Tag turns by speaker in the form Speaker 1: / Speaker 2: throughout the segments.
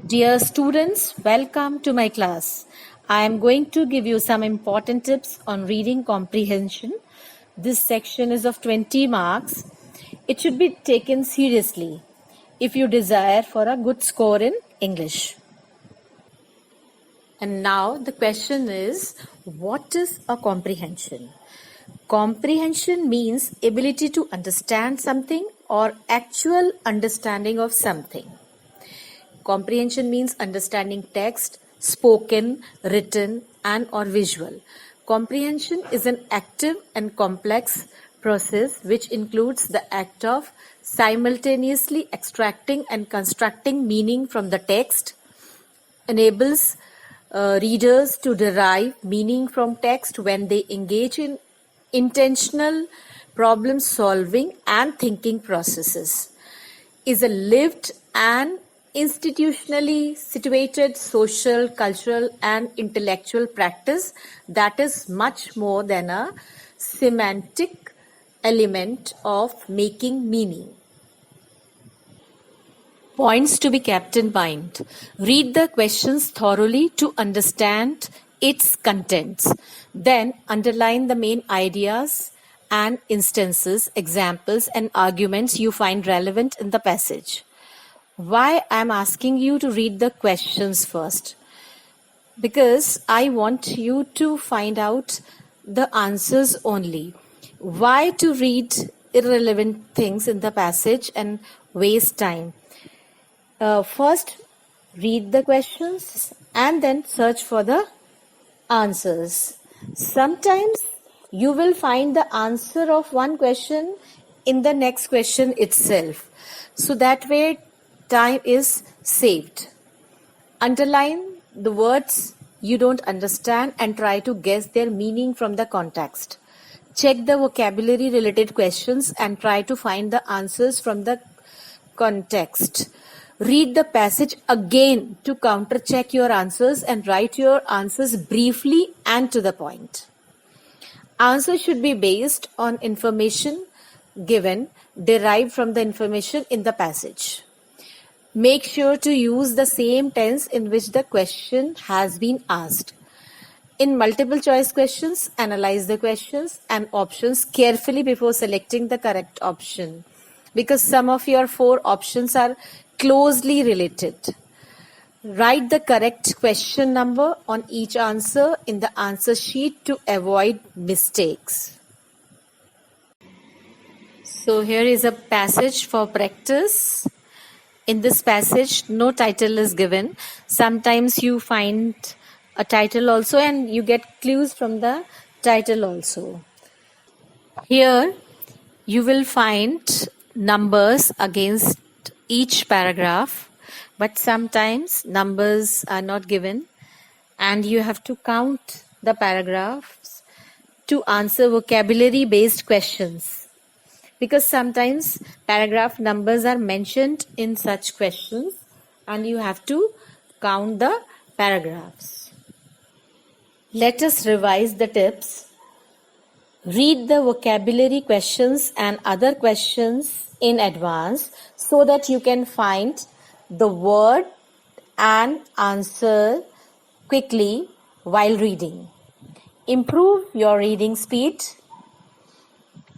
Speaker 1: Dear students, welcome to my class. I am going to give you some important tips on reading comprehension. This section is of 20 marks. It should be taken seriously if you desire for a good score in English. And now the question is, what is a comprehension? Comprehension means ability to understand something or actual understanding of something. Comprehension means understanding text, spoken, written, and or visual. Comprehension is an active and complex process which includes the act of simultaneously extracting and constructing meaning from the text, enables readers to derive meaning from text when they engage in intentional problem solving and thinking processes, is a lived and institutionally situated social, cultural, and intellectual practice that is much more than a semantic element of making meaning. Points to be kept in mind. Read the questions thoroughly to understand its contents. Then underline the main ideas and instances, examples, and arguments you find relevant in the passage. Why I'm asking you to read the questions first? Because I want you to find out the answers only. Why to read irrelevant things in the passage and waste time? First, read the questions and then search for the answers. Sometimes you will find the answer of one question in the next question itself. So that way time is saved. Underline the words you don't understand and try to guess their meaning from the context. Check the vocabulary related questions and try to find the answers from the context. Read the passage again to counter check your answers and write your answers briefly and to the point. Answers should be based on information given, derived from the information in the passage. Make sure to use the same tense in which the question has been asked. In multiple choice questions, analyze the questions and options carefully before selecting the correct option, because some of your 4 options are closely related. Write the correct question number on each answer in the answer sheet to avoid mistakes. So here is a passage for practice. In this passage, no title is given. Sometimes you find a title also and you get clues from the title also. Here, you will find numbers against each paragraph, but sometimes numbers are not given and you have to count the paragraphs to answer vocabulary-based questions. Because sometimes paragraph numbers are mentioned in such questions and you have to count the paragraphs. Let us revise the tips. Read the vocabulary questions and other questions in advance so that you can find the word and answer quickly while reading. Improve your reading speed.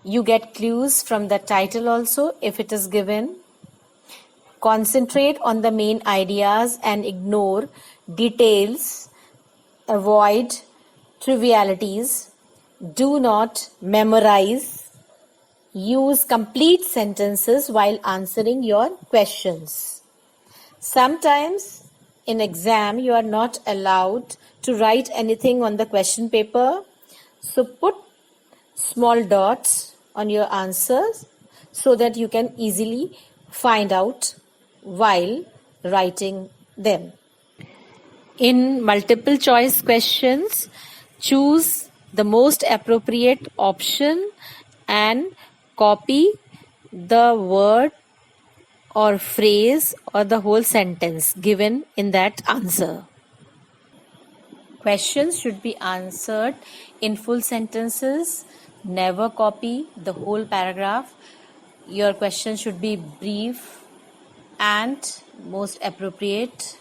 Speaker 1: You get clues from the title also if it is given. Concentrate on the main ideas and ignore details. Avoid trivialities. Do not memorize. Use complete sentences while answering your questions. Sometimes in exam you are not allowed to write anything on the question paper. So put small dots on your answers so that you can easily find out while writing them. In multiple choice questions, choose the most appropriate option and copy the word or phrase or the whole sentence given in that answer. Questions should be answered in full sentences. Never copy the whole paragraph. Your question should be brief and most appropriate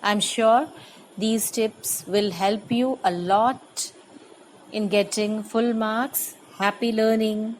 Speaker 1: I'm sure these tips will help you a lot in getting full marks. Happy learning!